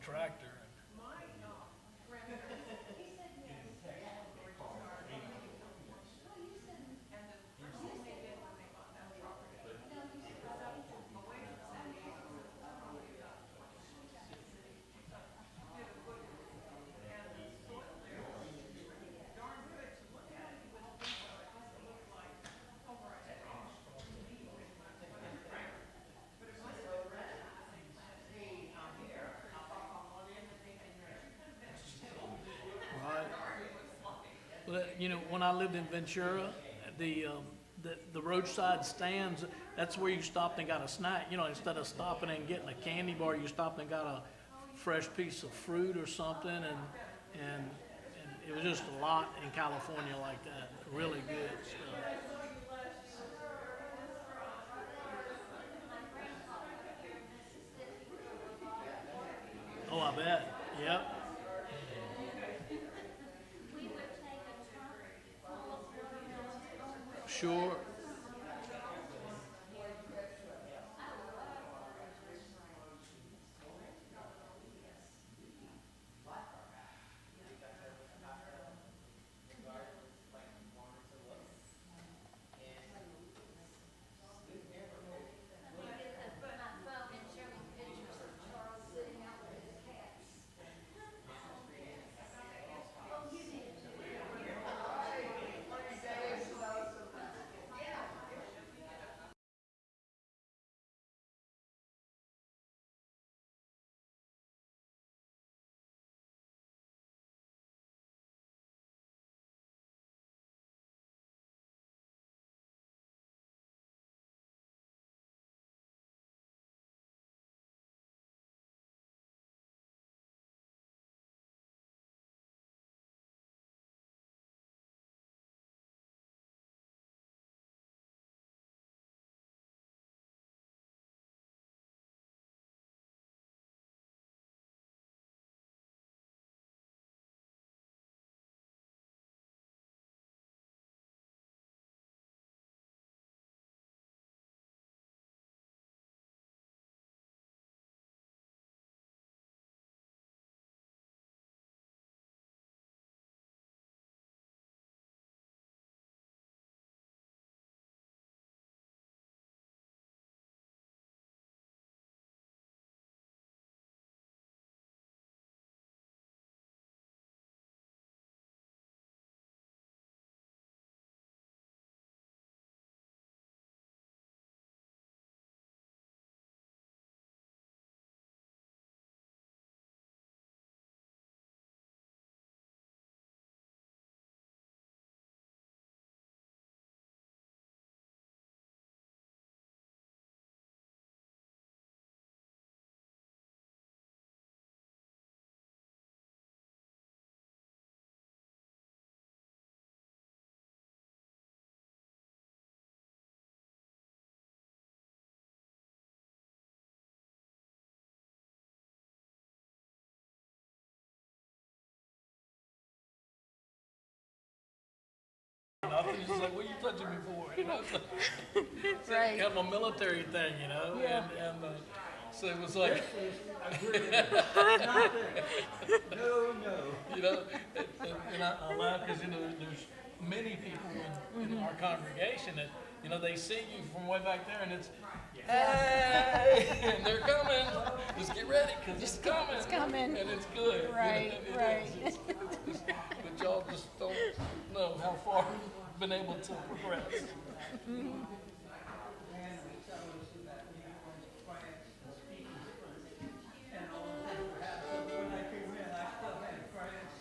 tractor. Right. Well, you know, when I lived in Ventura, the roadside stands, that's where you stopped and got a snack. You know, instead of stopping and getting a candy bar, you stopped and got a fresh piece of fruit or something, and it was just a lot in California like that. Really good stuff. Oh, I bet. Yep. Sure. Nothing. It's like, what are you touching me for? You know, it's like, Right. kind of a military thing, you know. Yeah. And so it was like, No, no. you know, and I laugh because you know there's many people in our congregation that you know they see you from way back there, and it's hey, and they're coming. Just get ready because it's coming. It's coming. and it's good. Right, You know, right. it is. But y'all just don't know how far we've been able to progress. And all of that would happen. So when I came in, I still had France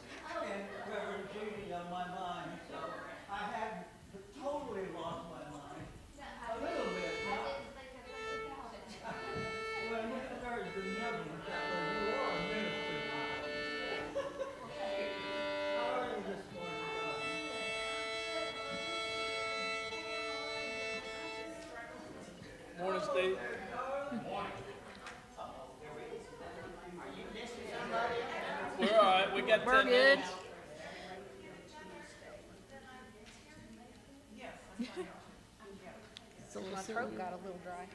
and Reverend Judy on my mind. So I had totally lost my mind. A little bit, not. Well, you started benevolent that way. You are a minister now. How are you this morning, God? Morning, Steve. We're all right. We got We're 10 good. minutes. It's a little My silly. throat got a little dry.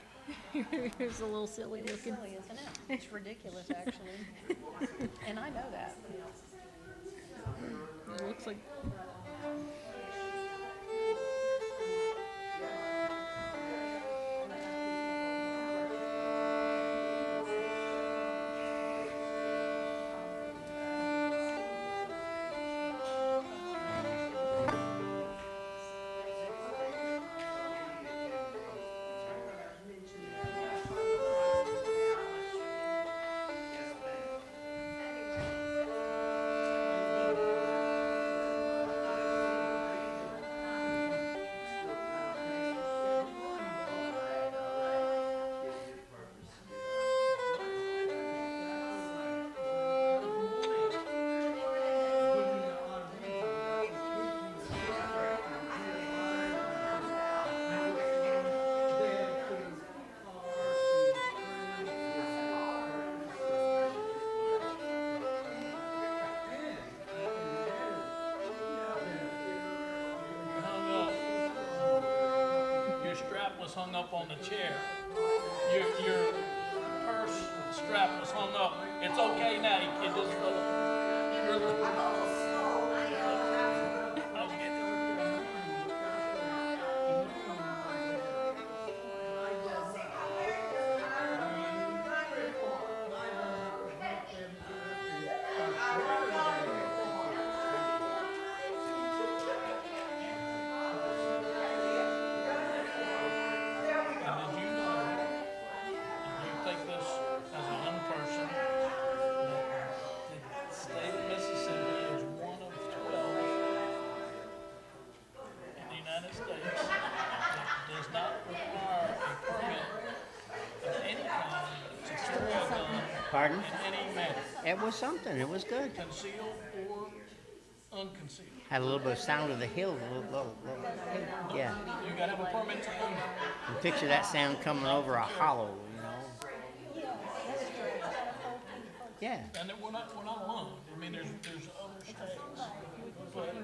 It's a little silly It is looking. silly, isn't it? It's ridiculous, actually. was hung up on the chair. Your purse strap was hung up. It's okay now. It just fell. Pardon? In any manner, It was something. It was good. concealed or unconcealed. Had a little bit of sound of the hill. Yeah. You gotta have a permit to own it. And picture that sound coming over a hollow, you know. Yeah. And then we're not alone. I mean, there's other states. But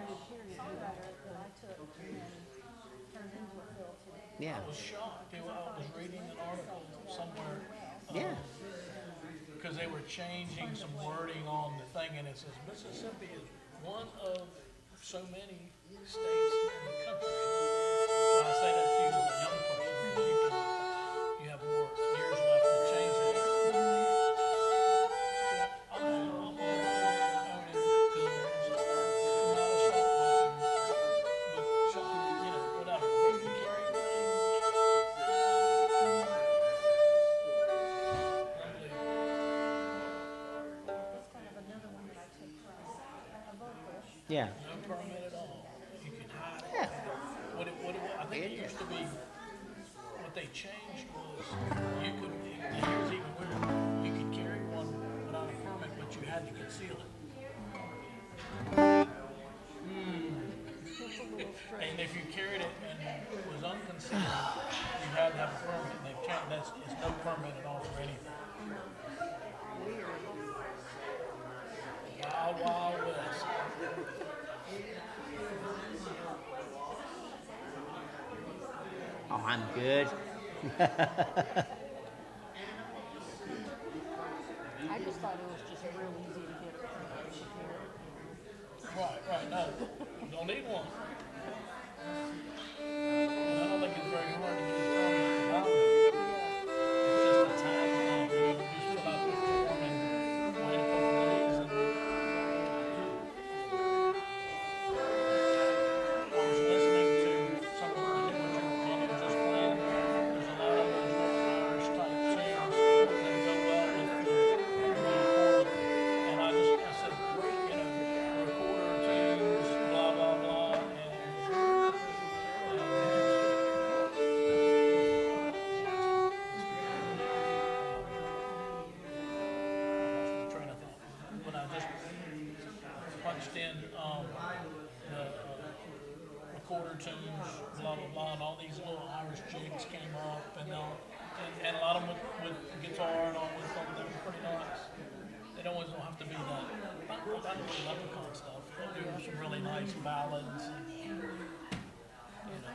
Yeah. I was shocked. I was reading an article somewhere. Yeah. Because they were changing some wording on the thing, and it says Mississippi is one of so many states in the country. So I say that to you as a young person, because you have more years left to change it. Yeah. No permit at all. You can hide it. Yeah. I think it used to be, what they changed was, you could, here's even weirder, you could carry one without a permit, but you had to conceal it. And if you carried it and it was unconcealed, you had to have a permit, and they've changed, it's no permit at all for anything. Wild, wild west. Oh, I'm good. I just thought it was just real easy to get a permit here. Right, no, you don't need one. And I don't think it's very hard to get a permit without it. It's just a time thing, you just fill out the form and wait a couple days and. I was listening to some of the new ones you just playing. There's a lot of those Irish type tunes that go well with the recorder. And I said, recorder tunes, blah, blah, blah, train of thought. When I just punched in, the, recorder tunes, blah, blah, blah, and all these little Irish jigs came up, and a lot of them with guitar and all with them, they were pretty nice. They don't always have to be that, not really leprechaun stuff. They do some really nice ballads, and, you know.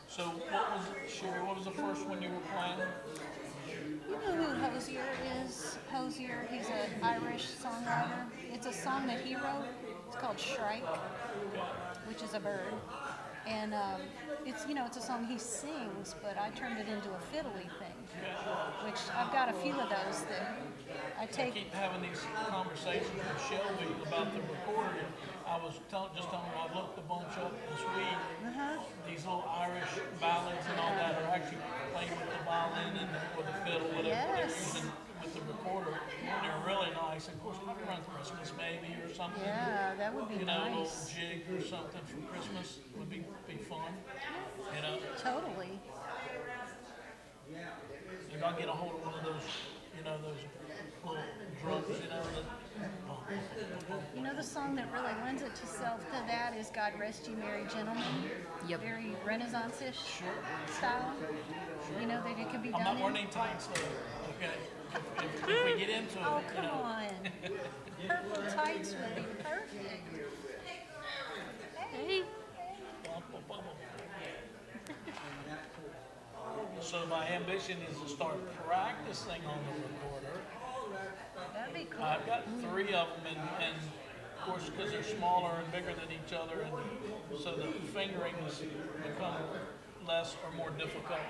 So what was the first one you were playing? You know who Hosier is? Hosier, he's an Irish songwriter. It's a song that he wrote. It's called Shrike, which is a bird. And it's a song he sings, but I turned it into a fiddly thing, which I've got a few of those that I I take. keep having these conversations with Shelby about the recorder. I was just telling her I looked a bunch up this week. These little Irish ballads and all that are actually played with the violin and or the fiddle, whatever they're Yes. using with the recorder. And they're really nice. Of course, maybe around Christmas maybe or something. Yeah, that would be You know, a little nice. jig or something for Christmas would be fun. You know, Totally. if I get a hold of one of those, those little drums, You know, the song that really lends itself to that is God Rest You Merry Gentlemen. Yep. Very Renaissance-ish style. You know, that it could be I'm done not wearing any tights though, okay? if we get into it, Oh, you come know. on. Purple tights would be perfect. Hey. Bum, bum, bum, bum. So my ambition is to start practicing on the recorder. That'd be cool. I've got 3 of them, and of course, because they're smaller and bigger than each other, and so the fingerings become less or more difficult.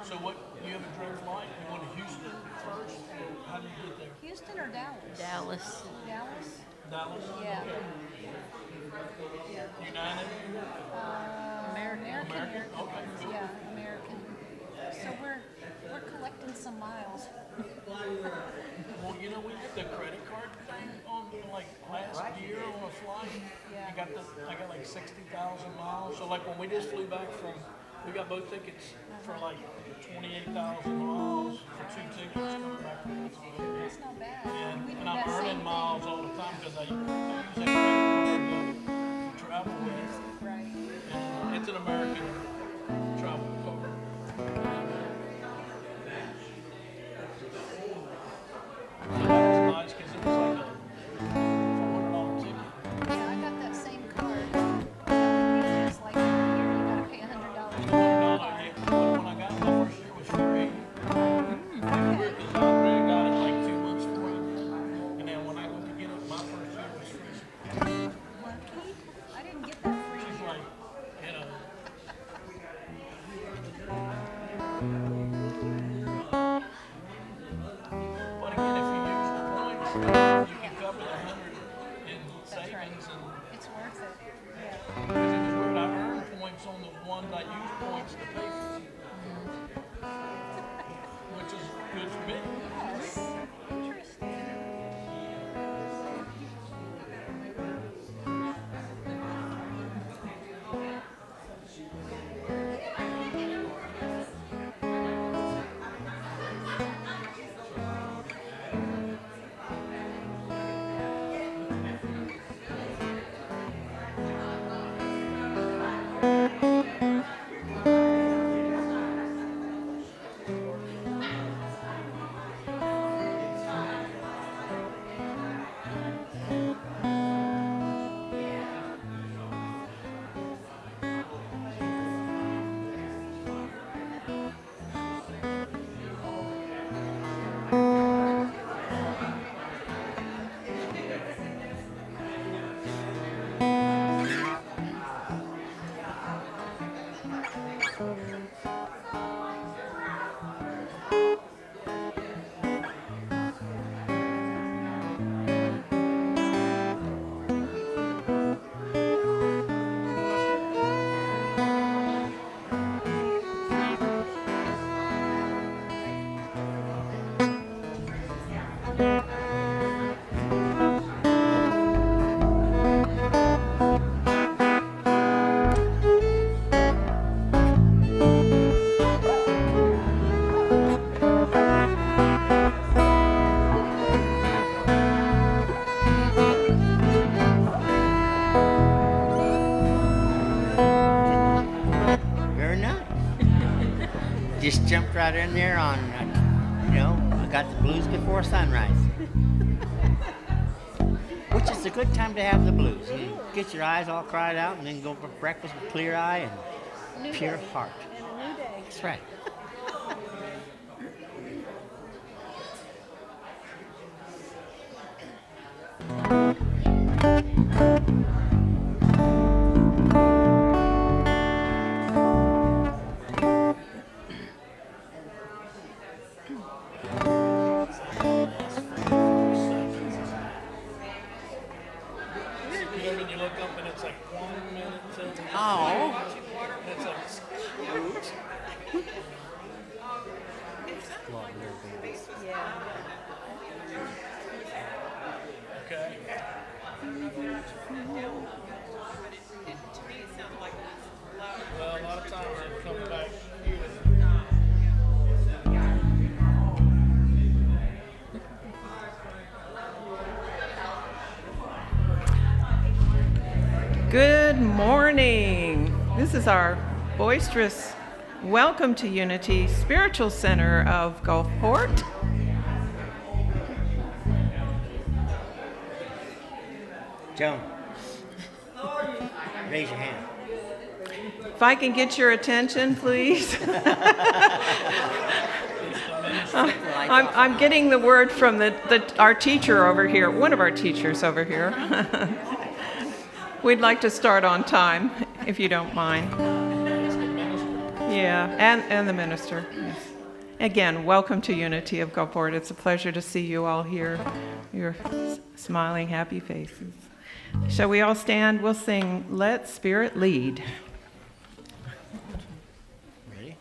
So what, you have a direct flight? You want to Houston first, or how do you get there? Houston or Dallas? Dallas. Dallas? Dallas? Yeah. United? American. American? Okay, cool. Yeah, American. So we're collecting some miles. Well, you know, we did the credit card thing on like last year on a flight. Yeah. I got like 60,000 miles. So like when we just flew back from, we got both tickets for like 28,000 miles for 2 tickets coming back from Pennsylvania. That's not bad. And, We did and I'm that same earning thing. miles all the time because I use that credit card to travel with. Right. And it's an American travel card. So that was nice because it was like a $400 ticket. Yeah, I got that same card. It's like every year you gotta pay $100 for $100, that card. yeah. But when I got it my first year, it was free. Weird because I already got it like 2 months for it. And then when I went to get it, my first year was free. Lucky. I didn't get that free. She's like, you know. But again, if you use the points, you can cover the 100 in That's right. savings. And It's worth it. Yeah. because it was weird, I earned points on the ones I used points to pay for, which is good for me. Yes. Interesting. Very nice. Just jumped right in there on, I got the blues before sunrise. Which is a good time to have the blues. You get your eyes all cried out and then go for breakfast with clear eye and pure heart. And a new day. That's right. You know, when you look up and it's like 1 minute till the Oh. and it's like, okay. Well, a lot of times they come back here. This is our boisterous welcome to Unity Spiritual Center of Gulfport. Joan, raise your hand. If I can get your attention, please. I'm getting the word from our teacher over here, one of our teachers over here. We'd like to start on time, if you don't mind. Yeah, and the minister. Yes. Again, welcome to Unity of Gulfport. It's a pleasure to see you all here, your smiling, happy faces. Shall we all stand? We'll sing, Let Spirit Lead. Ready?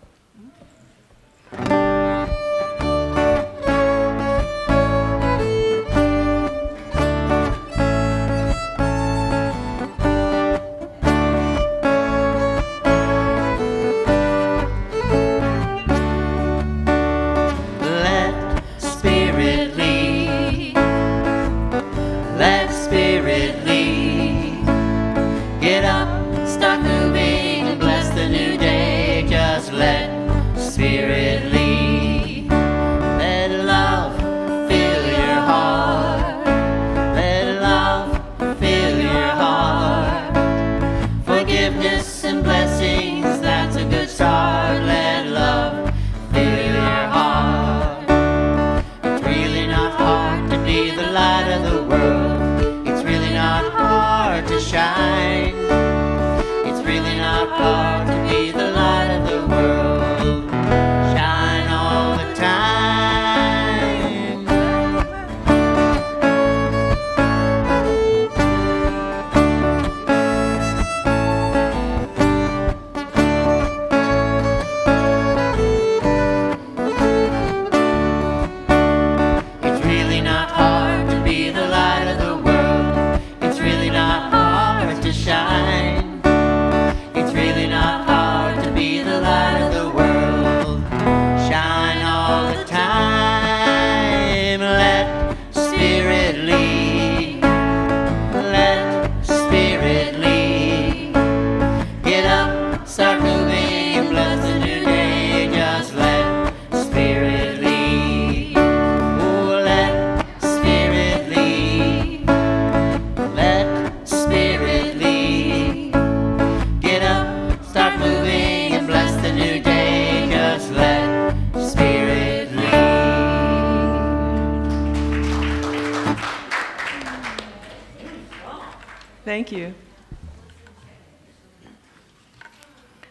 Thank you.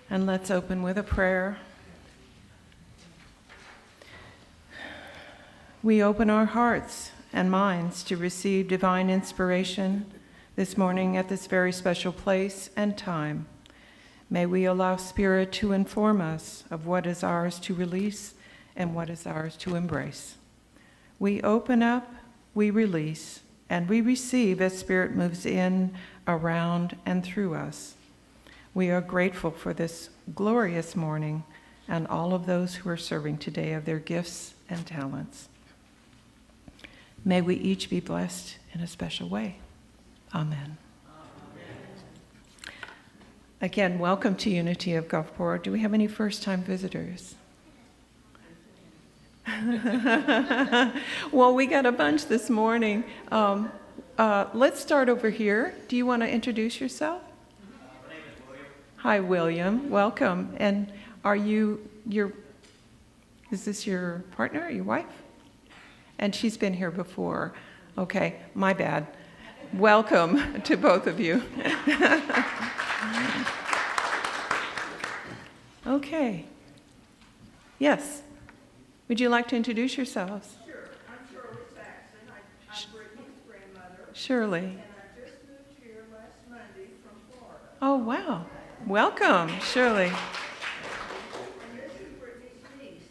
And let's open with a prayer. We open our hearts and minds to receive divine inspiration this morning at this very special place and time. May we allow Spirit to inform us of what is ours to release and what is ours to embrace. We open up, we release, and we receive as Spirit moves in, around, and through us. We are grateful for this glorious morning and all of those who are serving today of their gifts and talents. May we each be blessed in a special way. Amen. Again, welcome to Unity of Gulfport. Do we have any first-time visitors? Well, we got a bunch this morning. Let's start over here. Do you want to introduce yourself? My name is William. Hi, William. Welcome. And are you is this your partner, your wife? And she's been here before. Okay, my bad. Welcome to both of you. Okay. Yes. Would you like to introduce yourselves? Sure. I'm Shirley Saxon. I'm Brittany's grandmother. Shirley. And I just moved here last Monday from Florida. Oh, wow. Welcome, Shirley. And this is Brittany's niece.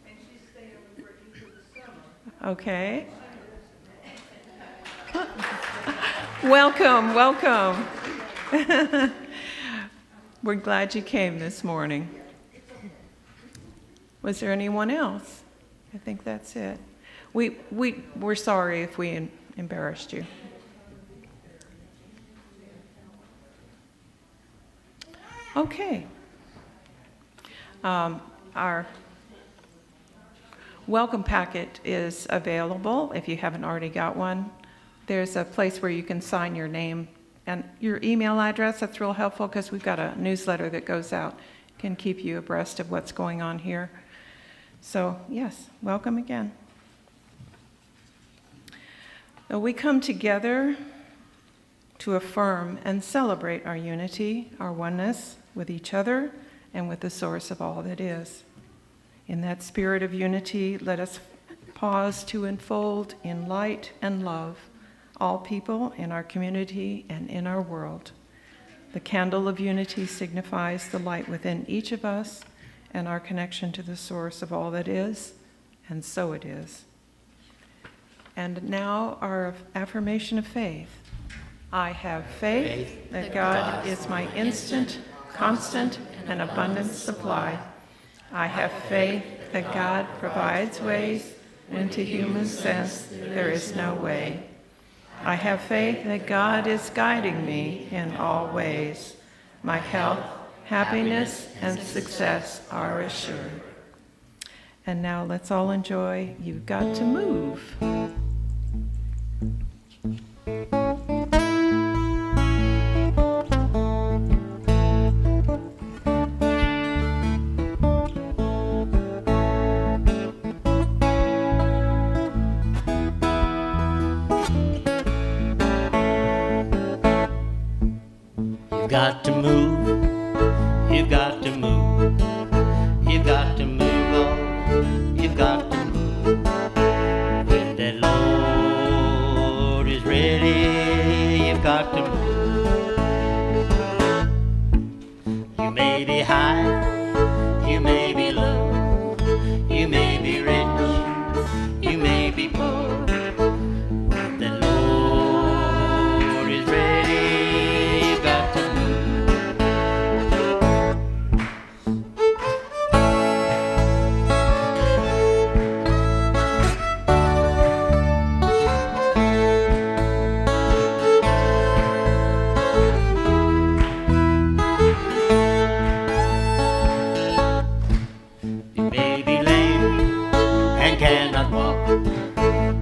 And she's staying with Brittany for the summer. Okay. Welcome, welcome. We're glad you came this morning. Was there anyone else? I think that's it. We're sorry if we embarrassed you. Okay. Our welcome packet is available if you haven't already got one. There's a place where you can sign your name and your email address. That's real helpful because we've got a newsletter that goes out, can keep you abreast of what's going on here. So yes, welcome again. We come together to affirm and celebrate our unity, our oneness with each other and with the source of all that is. In that spirit of unity, let us pause to enfold in light and love all people in our community and in our world. The candle of unity signifies the light within each of us and our connection to the source of all that is, and so it is. And now our affirmation of faith. I have faith that God is my instant, constant, and abundant supply. I have faith that God provides ways when to human sense there is no way. I have faith that God is guiding me in all ways. My health, happiness, and success are assured. And now let's all enjoy You've Got to Move. You've got to move, you've got to move, you've got to move, oh, you've got to move. When the Lord is ready, you've got to move. You may be high, you may be low, you may be rich, you may be poor. When the Lord is ready, you've got to move. You may be lame and cannot walk.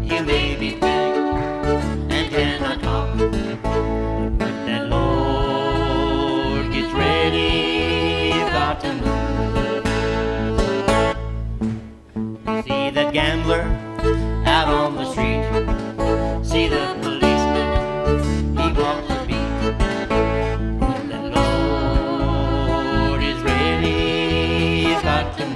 You may be big and cannot talk. But when the Lord gets ready, you've got to move. See the gambler out on the street. See the policeman, he walks the beat. When the Lord is ready, you've got to move.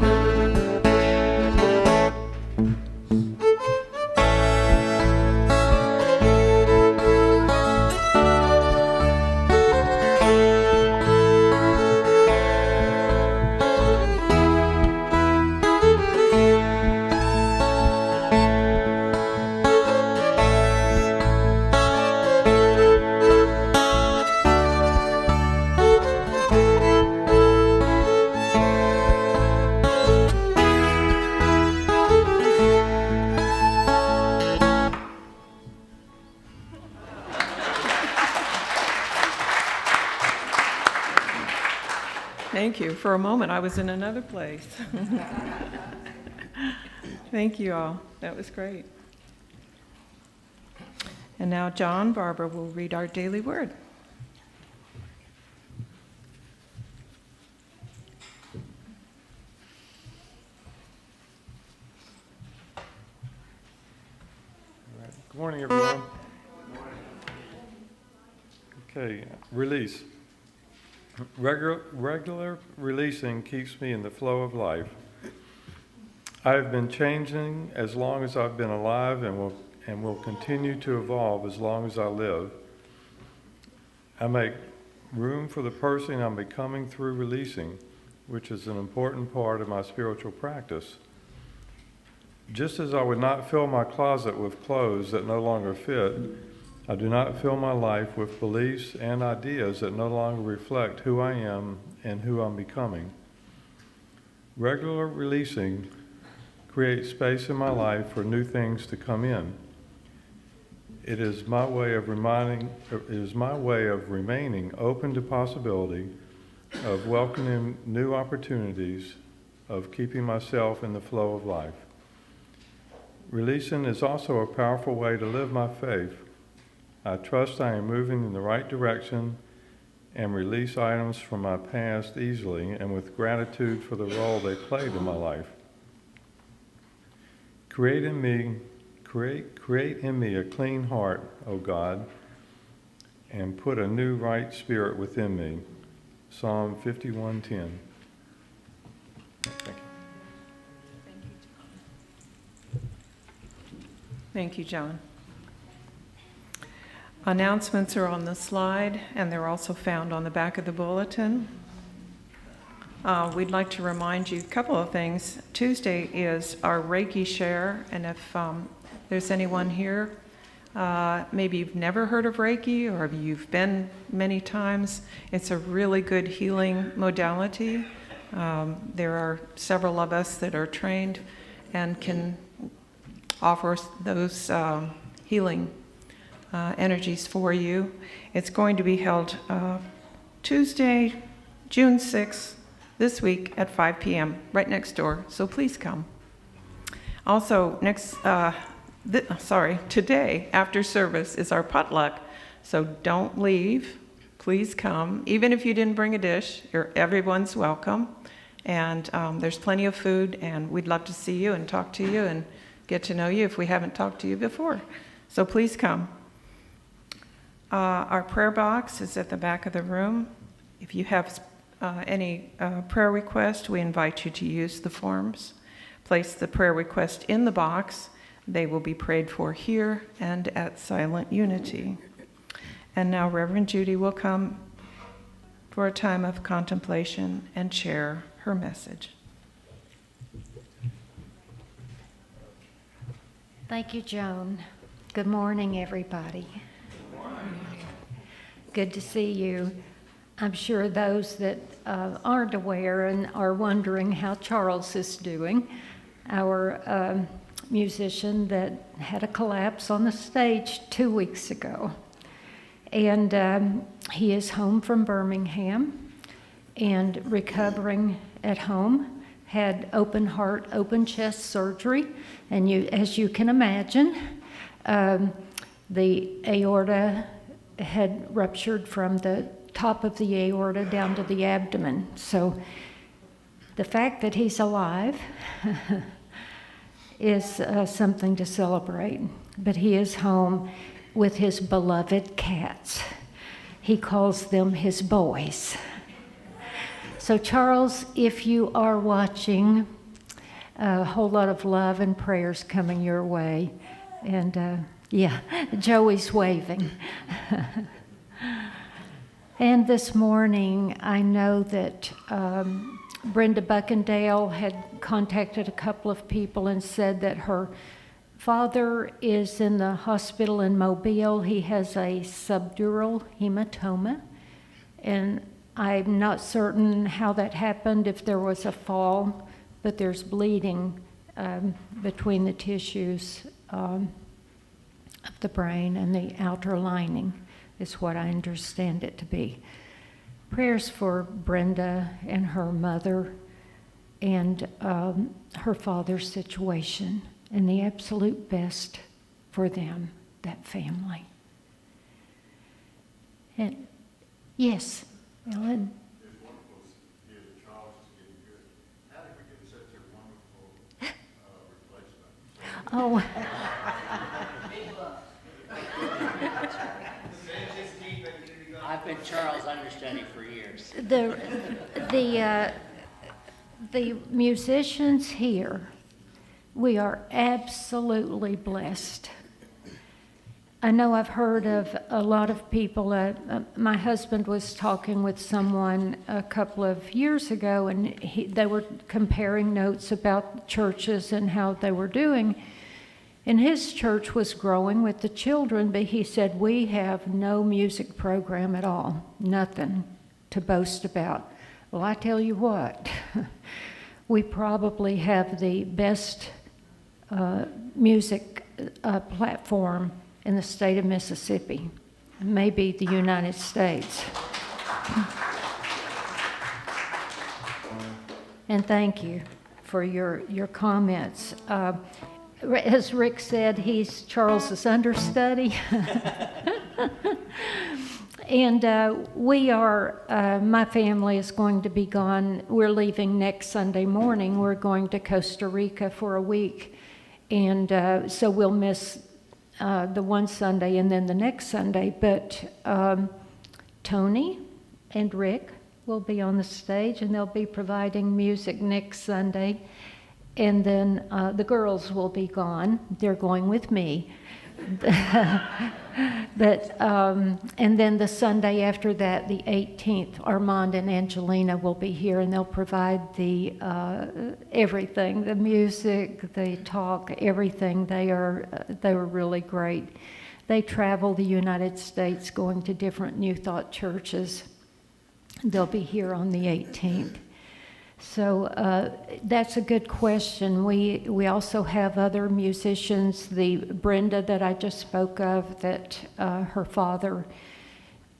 Thank you. For a moment, I was in another place. Thank you all. That was great. And now John Barber will read our daily word. Good morning, everyone. Okay, release. Regular releasing keeps me in the flow of life. I have been changing as long as I've been alive and will continue to evolve as long as I live. I make room for the person I'm becoming through releasing, which is an important part of my spiritual practice. Just as I would not fill my closet with clothes that no longer fit, I do not fill my life with beliefs and ideas that no longer reflect who I am and who I'm becoming. Regular releasing creates space in my life for new things to come in. It is my way of remaining open to possibility of welcoming new opportunities, of keeping myself in the flow of life. Releasing is also a powerful way to live my faith. I trust I am moving in the right direction and release items from my past easily and with gratitude for the role they played in my life. Create in me a clean heart, O God, and put a new right spirit within me. Psalm 51:10. Thank you. Thank you, John. Announcements are on the slide, and they're also found on the back of the bulletin. We'd like to remind you a couple of things. Tuesday is our Reiki share, and if there's anyone here, maybe you've never heard of Reiki or you've been many times, it's a really good healing modality. There are several of us that are trained and can offer those healing energies for you. It's going to be held Tuesday, June 6th, this week at 5 p.m., right next door, so please come. Also, today, after service, is our potluck, so don't leave. Please come. Even if you didn't bring a dish, everyone's welcome. And there's plenty of food, and we'd love to see you and talk to you and get to know you if we haven't talked to you before. So please come. Our prayer box is at the back of the room. If you have any prayer requests, we invite you to use the forms. Place the prayer request in the box. They will be prayed for here and at Silent Unity. And now Reverend Judy will come for a time of contemplation and share her message. Thank you, Joan. Good morning, everybody. Good to see you. I'm sure those that aren't aware and are wondering how Charles is doing, our musician that had a collapse on the stage 2 weeks ago. And he is home from Birmingham and recovering at home. Had open heart, open chest surgery, and as you can imagine, the aorta had ruptured from the top of the aorta down to the abdomen. So the fact that he's alive is something to celebrate. But he is home with his beloved cats. He calls them his boys. So Charles, if you are watching, a whole lot of love and prayers coming your way. And Joey's waving. And this morning, I know that Brenda Buckendale had contacted a couple of people and said that her father is in the hospital in Mobile. He has a subdural hematoma, and I'm not certain how that happened, if there was a fall, but there's bleeding between the tissues of the brain and the outer lining, is what I understand it to be. Prayers for Brenda and her mother and her father's situation, and the absolute best for them, that family. And yes, Ellen. Oh. I've been Charles' understudy for years. The musicians here, we are absolutely blessed. I know I've heard of a lot of people. My husband was talking with someone a couple of years ago, and they were comparing notes about churches and how they were doing. And his church was growing with the children, but he said, we have no music program at all, nothing to boast about. Well, I tell you what, we probably have the best music platform in the state of Mississippi, maybe the United States. And thank you for your comments. As Rick said, he's Charles's understudy. And we are, my family is going to be gone. We're leaving next Sunday morning. We're going to Costa Rica for a week. And so we'll miss the one Sunday and then the next Sunday. But Tony and Rick will be on the stage, and they'll be providing music next Sunday. And then the girls will be gone. They're going with me. But and then the Sunday after that, the 18th, Armand and Angelina will be here, and they'll provide the everything, the music, the talk, everything. They were really great. They travel the United States, going to different New Thought churches. They'll be here on the 18th. So that's a good question. We also have other musicians. The Brenda that I just spoke of, that her father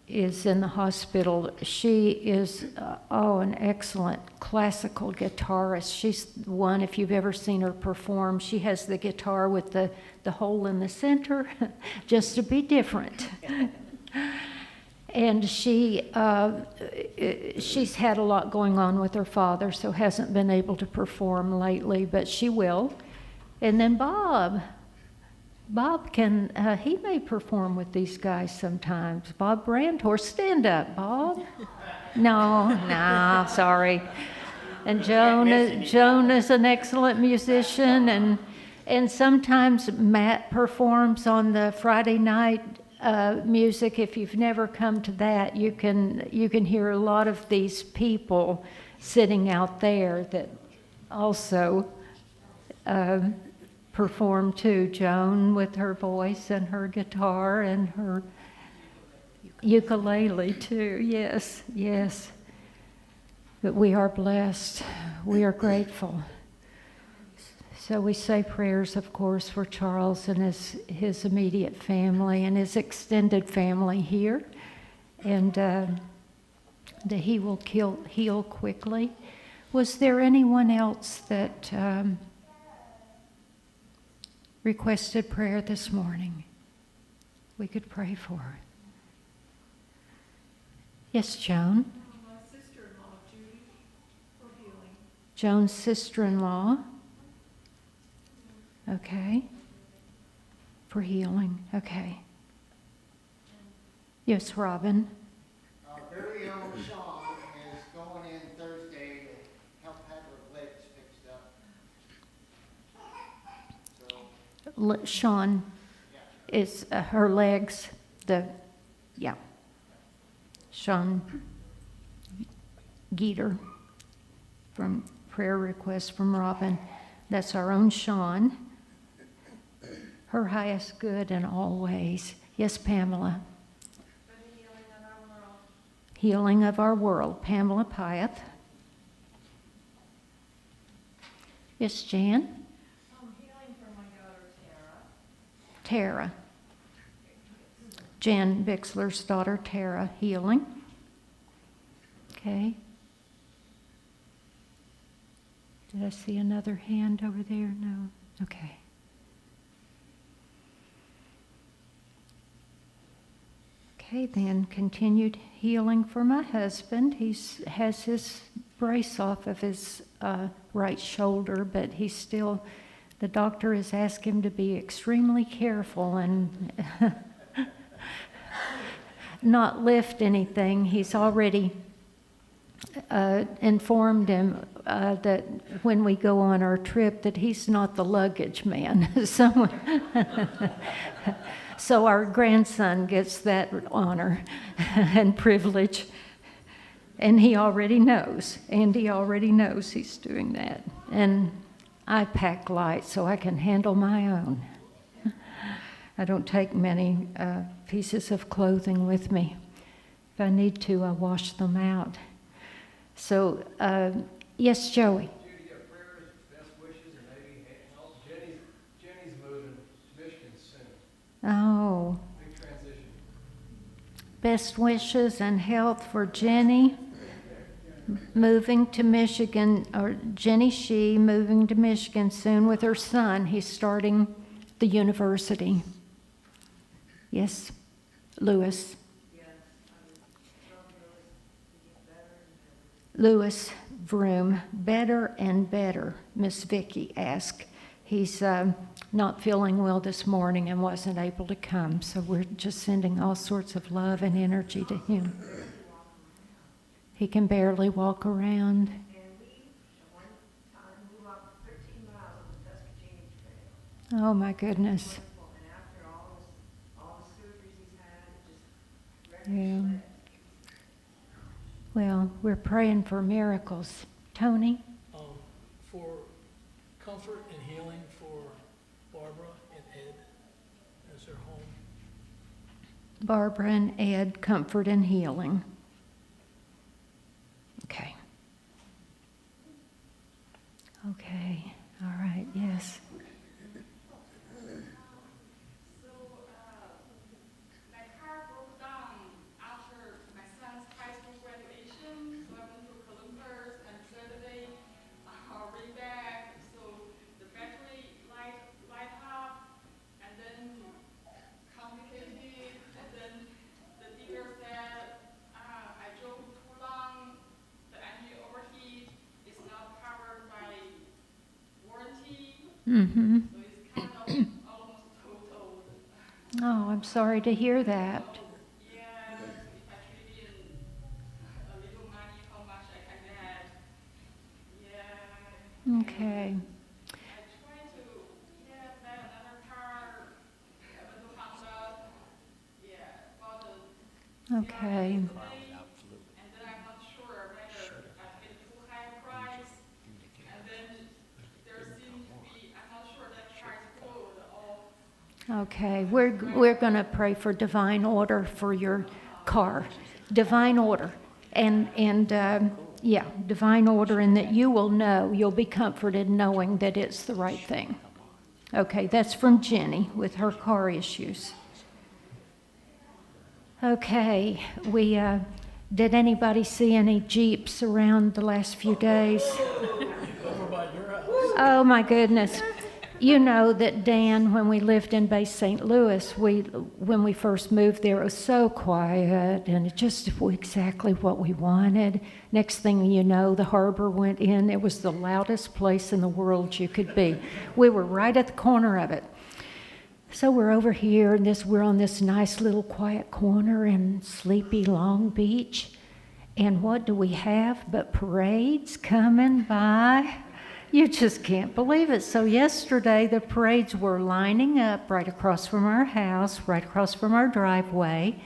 is in the hospital. She is an excellent classical guitarist. She's one, if you've ever seen her perform, she has the guitar with the hole in the center, just to be different. And she's had a lot going on with her father, so hasn't been able to perform lately, but she will. And then Bob can, he may perform with these guys sometimes. Bob Brandhor, stand up, Bob. No, sorry. And Joan is an excellent musician, and sometimes Matt performs on the Friday night music. If you've never come to that, you can hear a lot of these people sitting out there that also perform too. Joan with her voice and her guitar and her ukulele too. Yes. But we are blessed. We are grateful. So we say prayers, of course, for Charles and his immediate family and his extended family here, and that he will heal quickly. Was there anyone else that requested prayer this morning we could pray for? Yes, Joan? My sister-in-law, Judy, for healing. Joan's sister-in-law. Okay. For healing. Okay. Yes, Robin. Very own Sean is going in Thursday to help have her legs fixed up. So, Sean is her legs. Sean Geeter from prayer request from Robin. That's our own Sean. Her highest good in all ways. Yes, Pamela. For the healing of our world. Healing of our world. Pamela Pyeth. Yes, Jan. Healing for my daughter, Tara. Tara. Jan Bixler's daughter, Tara. Healing. Okay. Did I see another hand over there? No. Okay. Okay, then continued healing for my husband. He has his brace off of his right shoulder, but he's still, the doctor has asked him to be extremely careful and not lift anything. He's already informed him that when we go on our trip that he's not the luggage man. So our grandson gets that honor and privilege, and he already knows. Andy already knows he's doing that. And I pack light so I can handle my own. I don't take many pieces of clothing with me. If I need to, I wash them out. So, yes, Joey. Judy, prayers, best wishes, and maybe help. Jenny's moving to Michigan soon. Oh, Big transition. best wishes and health for Jenny moving to Michigan, or Jenny Shee moving to Michigan soon with her son. He's starting the university. Yes, Lewis. Lewis Vroom, better and better, Miss Vicky asked. He's not feeling well this morning and wasn't able to come, so we're just sending all sorts of love and energy to him. He can barely walk around. And we, at one time, we walked 13 miles on the Tuskegee Trail. Oh my goodness. Wonderful. And after all the surgeries he's had, just Yeah. record Well, we're praying for miracles. Tony? For comfort and healing for Barbara and Ed as their home. Barbara and Ed, comfort and healing. Okay. Okay, all right, yes. My car broke down after my son's high school graduation, so I went to Columbus and Saturday, way back, so the battery light up, and then complicated, and then the dealer said, I drove too long, the engine overheat, it's not covered by warranty, Mm-hmm. so it's kind of almost totaled. Oh, I'm sorry to hear that. Yeah, if I trade in a little money, how much I can get. Yeah. Okay. I tried to, buy another car, but to Honda. Yeah, bought a Okay. and then I'm not sure whether I paid too high a price. And then there seemed to be, I'm not sure that car is good or. Okay, we're going to pray for divine order for your car. Divine order. And yeah, divine order, and that you will know, you'll be comforted knowing that it's the right thing. Okay, that's from Jenny with her car issues. Okay, did anybody see any Jeeps around the last few days? Over by your house. Oh my goodness. You know that Dan, when we lived in Bay St. Louis, when we first moved there, it was so quiet and it just exactly what we wanted. Next thing you know, the harbor went in. It was the loudest place in the world you could be. We were right at the corner of it. So we're over here, and we're on this nice little quiet corner in sleepy Long Beach. And what do we have but parades coming by? You just can't believe it. So yesterday, the parades were lining up right across from our house, right across from our driveway.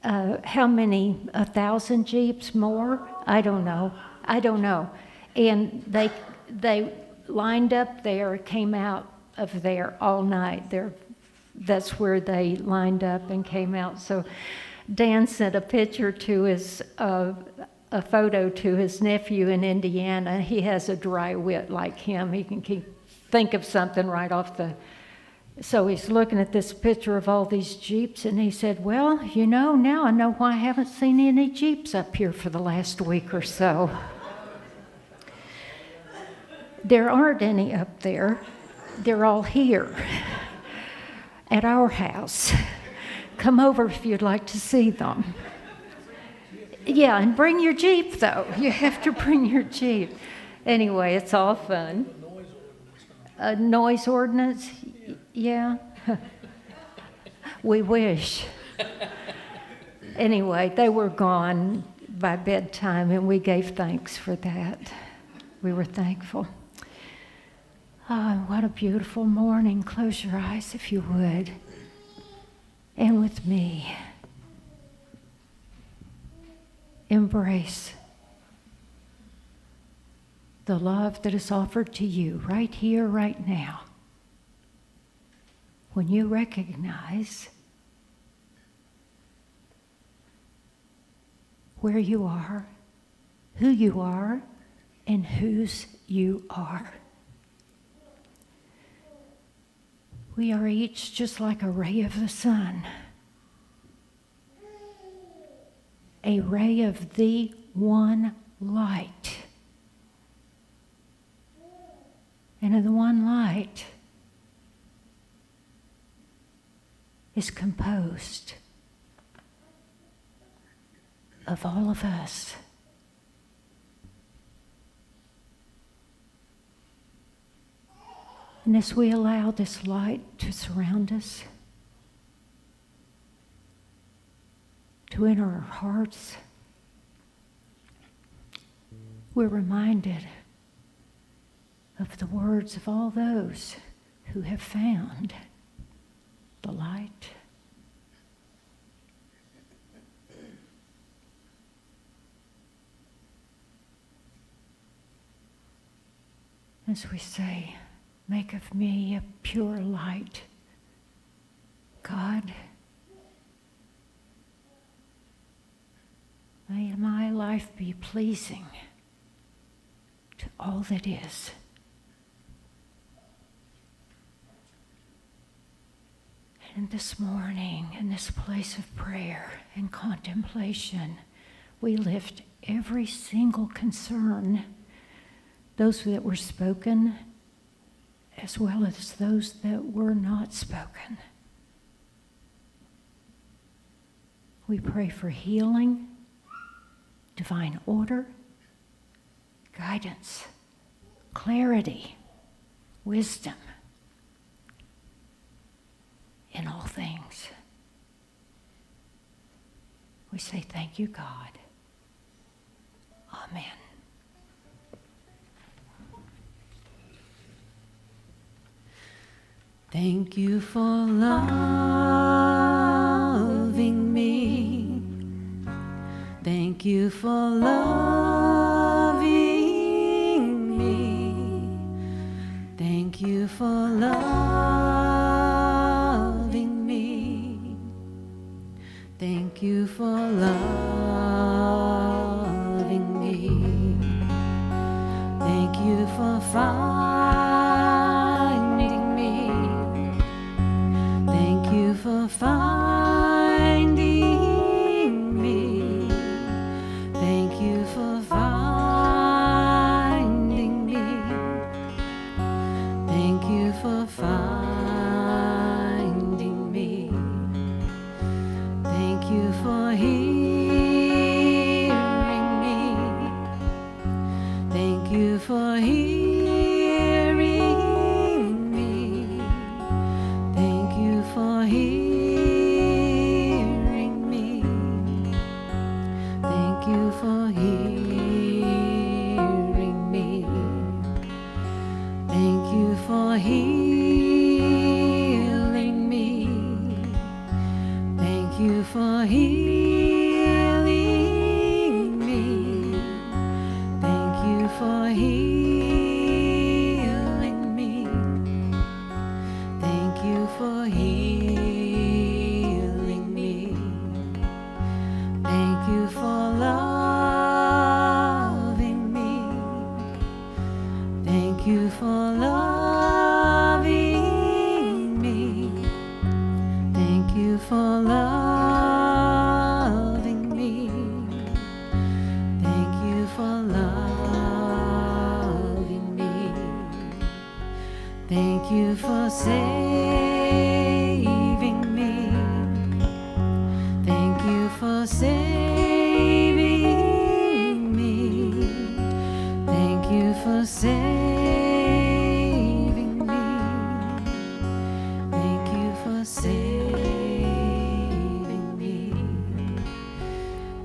How many? 1,000 Jeeps more? I don't know. And they lined up there, came out of there all night. That's where they lined up and came out. So Dan sent a picture to a photo to his nephew in Indiana. He has a dry wit like him. He can think of something right off the... So he's looking at this picture of all these Jeeps, and he said, well, now I know why I haven't seen any Jeeps up here for the last week or so. There aren't any up there. They're all here at our house. Come over if you'd like to see them. Yeah, and bring your Jeep, though. You have to bring your Jeep. Anyway, it's all fun. A noise ordinance? Yeah. We wish. Anyway, they were gone by bedtime, and we gave thanks for that. We were thankful. What a beautiful morning. Close your eyes if you would. And with me, embrace the love that is offered to you right here, right now. When you recognize where you are, who you are, and whose you are. We are each just like a ray of the sun, a ray of the one light. And the one light is composed of all of us. And as we allow this light to surround us, to enter our hearts, we're reminded of the words of all those who have found the light. As we say, make of me a pure light, God. May my life be pleasing to all that is. And this morning, in this place of prayer and contemplation, we lift every single concern, those that were spoken, as well as those that were not spoken. We pray for healing, divine order, guidance, clarity, wisdom in all things. We say thank you, God. Amen. Thank you for loving me. Thank you for loving me. Thank you for loving me. Thank you for loving me. Thank you for finding me. Thank you for finding me. Thank you for finding me. Thank you for finding me. Thank you for hearing me. Thank you for hearing me. Thank you for hearing me. Thank you for hearing me. Thank you for healing me. Thank you for healing me. Thank you for healing me. Thank you for healing me. Thank you for loving me. Thank you for loving me. Thank you for loving me. Thank you for loving me. Thank you for saving me. Thank you for saving me. Thank you for saving me. Thank you for saving me.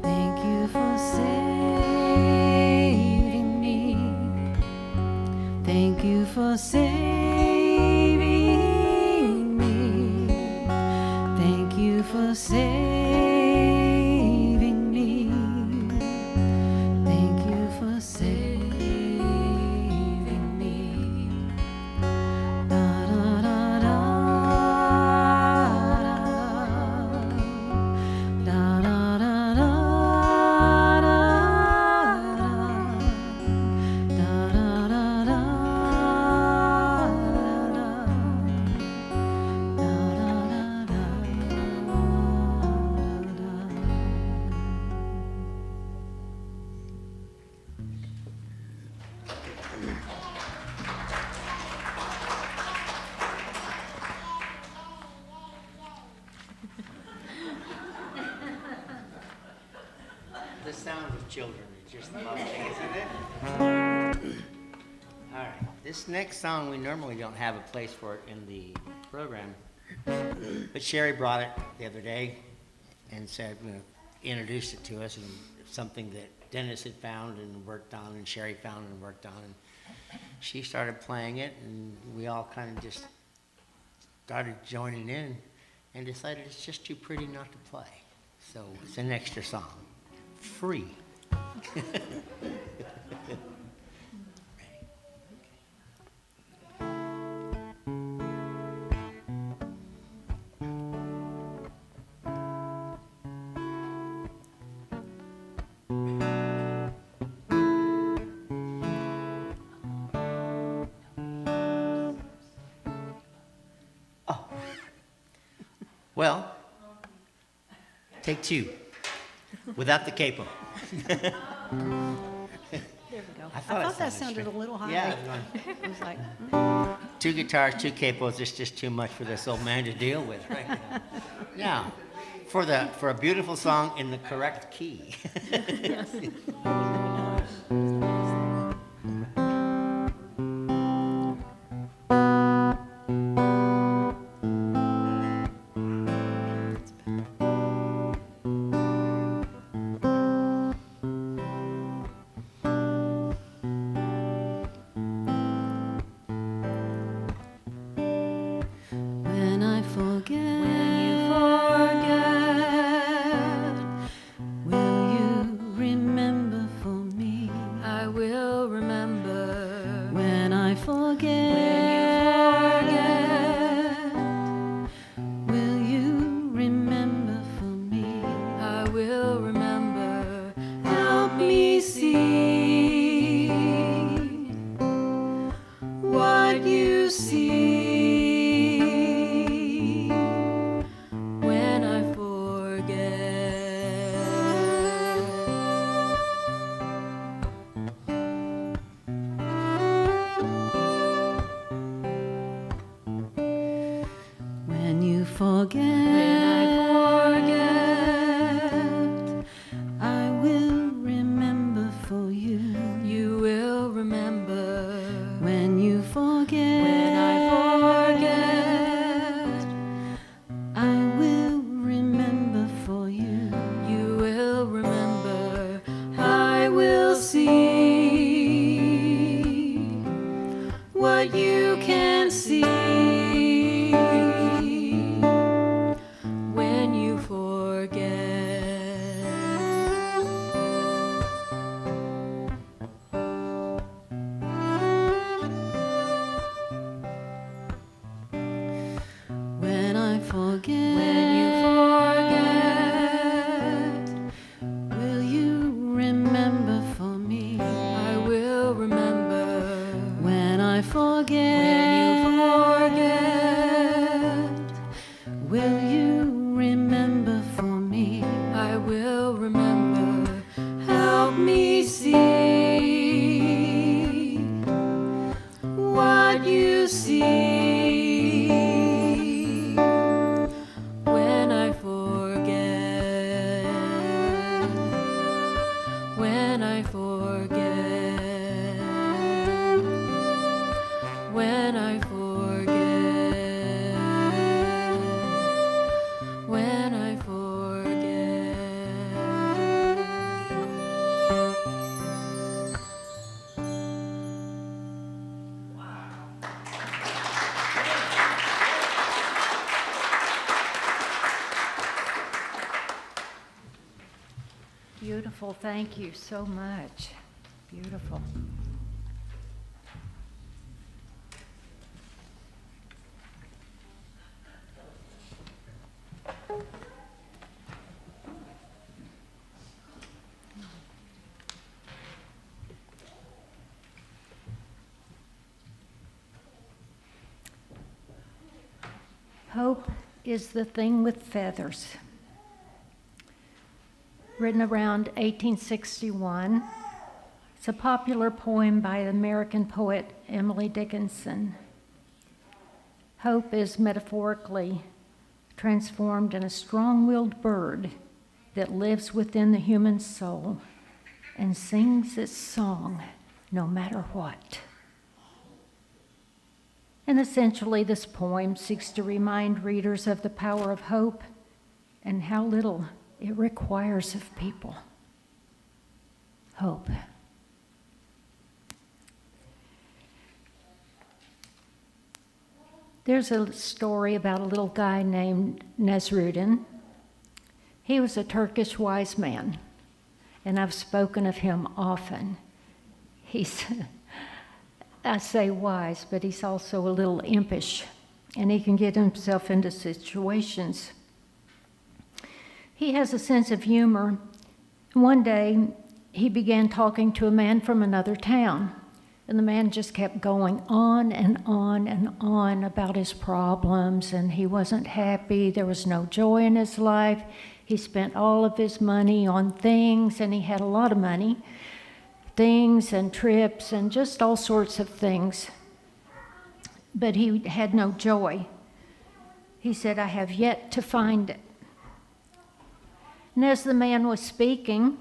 Thank you for saving me. Thank you for saving me. Thank you for saving me. Thank you for saving sounds of children. It's just lovely, isn't it? All right. This next song, we normally don't have a place for it in the program, but Sherry brought it the other day and said, introduced it to us, and something that Dennis had found and worked on, and Sherry found and worked on, and she started playing it, and we all kind of just started joining in and decided it's just too pretty not to play. So it's an extra song, free. Well, take two, without the capo. There we go. I thought that sounded a little high. Yeah. I was like, Two guitars, two capos, it's just too much for this old man to deal with right now. Now, for a beautiful song in the correct key. when I forget, will you remember for me? I will remember. When I forget, will you remember for me? I will remember. Help me see what you see When I forget. when you forget. I will remember for you. You will remember. When you forget. When I forget. I will remember for you. You will remember. I will see what you can see. When you forget. When I forget. When you forget. Will you remember for me? I will remember. When I forget. When you forget. Will you remember for me? I will remember. Help me see what you see. When I forget. When I forget. When I forget. When I forget. Beautiful. Thank you so much. Beautiful. Hope is the thing with feathers. Written around 1861. It's a popular poem by American poet Emily Dickinson. Hope is metaphorically transformed in a strong-willed bird that lives within the human soul and sings its song no matter what. And essentially, this poem seeks to remind readers of the power of hope and how little it requires of people. Hope. There's a story about a little guy named Nasruddin. He was a Turkish wise man, and I've spoken of him often. He's, I say wise, but he's also a little impish, and he can get himself into situations. He has a sense of humor. One day, he began talking to a man from another town, and the man just kept going on and on and on about his problems, and he wasn't happy. There was no joy in his life. He spent all of his money on things, and he had a lot of money, things and trips and just all sorts of things. But he had no joy. He said, "I have yet to find it." And as the man was speaking,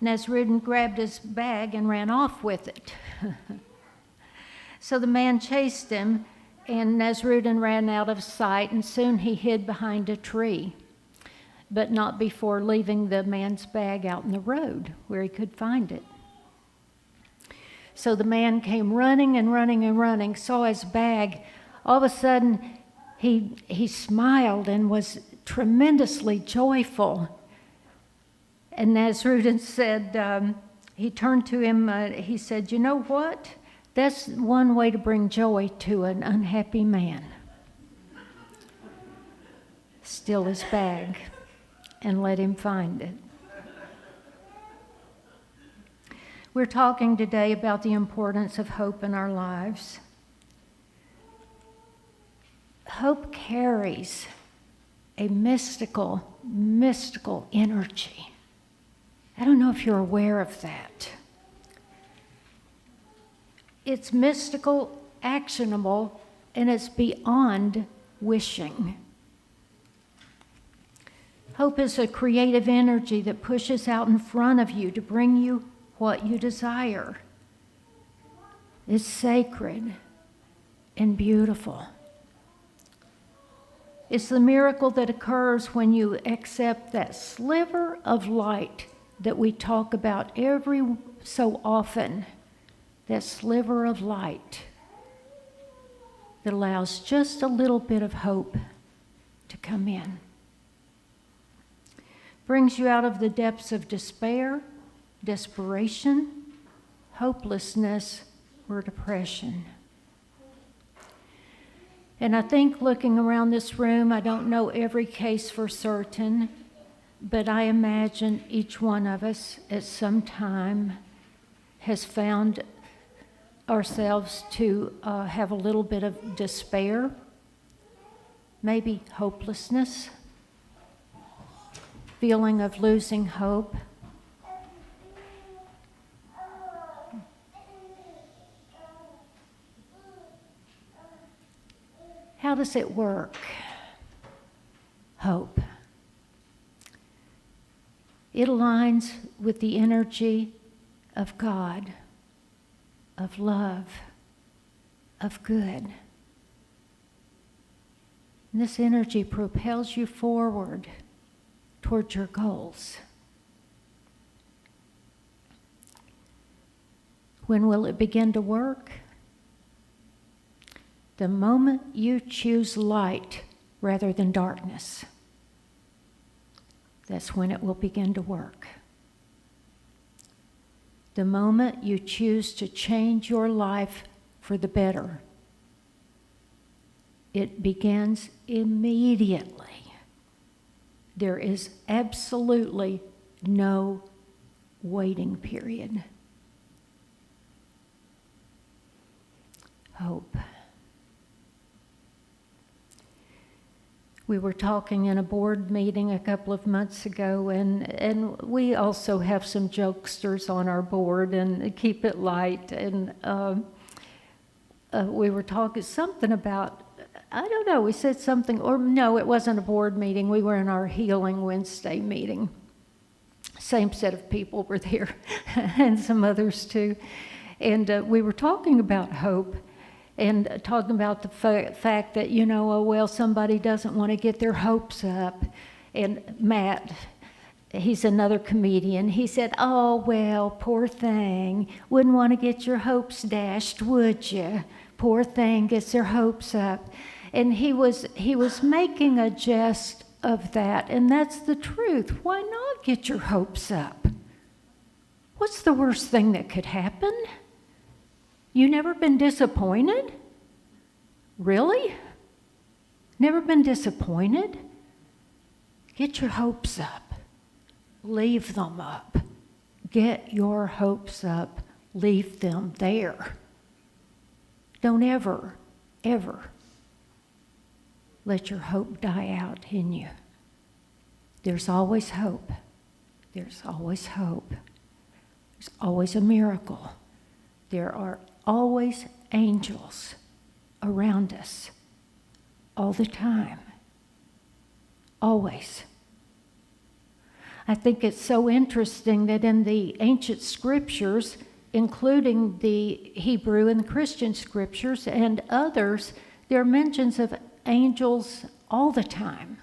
Nasruddin grabbed his bag and ran off with it. So the man chased him, and Nasruddin ran out of sight, and soon he hid behind a tree, but not before leaving the man's bag out in the road where he could find it. So the man came running and running and running, saw his bag. All of a sudden, he smiled and was tremendously joyful. And Nasruddin said, he turned to him, he said, "You know what? That's one way to bring joy to an unhappy man." Steal his bag and let him find it. We're talking today about the importance of hope in our lives. Hope carries a mystical energy. I don't know if you're aware of that. It's mystical, actionable, and it's beyond wishing. Hope is a creative energy that pushes out in front of you to bring you what you desire. It's sacred and beautiful. It's the miracle that occurs when you accept that sliver of light that we talk about every so often, that sliver of light that allows just a little bit of hope to come in. Brings you out of the depths of despair, desperation, hopelessness, or depression. And I think looking around this room, I don't know every case for certain, but I imagine each one of us at some time has found ourselves to have a little bit of despair, maybe hopelessness, feeling of losing hope. How does it work? Hope. It aligns with the energy of God, of love, of good. And this energy propels you forward towards your goals. When will it begin to work? The moment you choose light rather than darkness, that's when it will begin to work. The moment you choose to change your life for the better, it begins immediately. There is absolutely no waiting period. Hope. We were talking in a board meeting a couple of months ago, and we also have some jokesters on our board and keep it light. And we were talking something about, I don't know, we said something, or no, it wasn't a board meeting. We were in our Healing Wednesday meeting. same set of people were there, and some others too. And we were talking about hope and talking about the fact that, oh, well, somebody doesn't want to get their hopes up. And Matt, he's another comedian, he said, oh, well, poor thing, wouldn't want to get your hopes dashed, would you? Poor thing gets their hopes up. And he was making a jest of that, and that's the truth. Why not get your hopes up? What's the worst thing that could happen? You never been disappointed? Really? Never been disappointed? Get your hopes up. Leave them up. Get your hopes up. Leave them there. Don't ever, ever let your hope die out in you. There's always hope. There's always hope. There's always a miracle. There are always angels around us all the time. Always. I think it's so interesting that in the ancient scriptures, including the Hebrew and the Christian scriptures and others, there are mentions of angels all the time.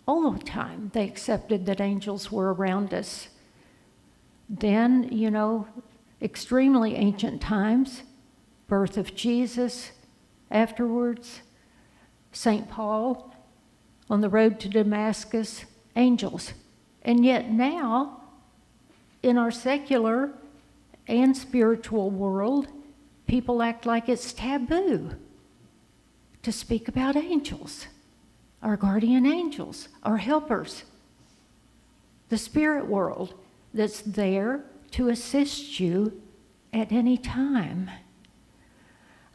All the time they accepted that angels were around us. Then, extremely ancient times, birth of Jesus, afterwards, St. Paul, on the road to Damascus, angels. And yet now, in our secular and spiritual world, people act like it's taboo to speak about angels, our guardian angels, our helpers, the spirit world that's there to assist you at any time.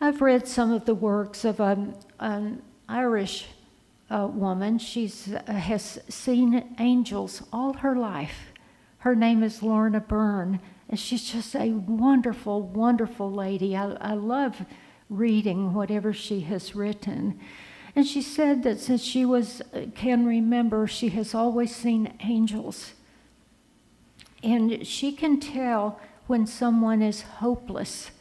I've read some of the works of an Irish woman. She has seen angels all her life. Her name is Lorna Byrne, and she's just a wonderful, wonderful lady. I love reading whatever she has written. And she said that since she can remember, she has always seen angels. And she can tell when someone is hopeless,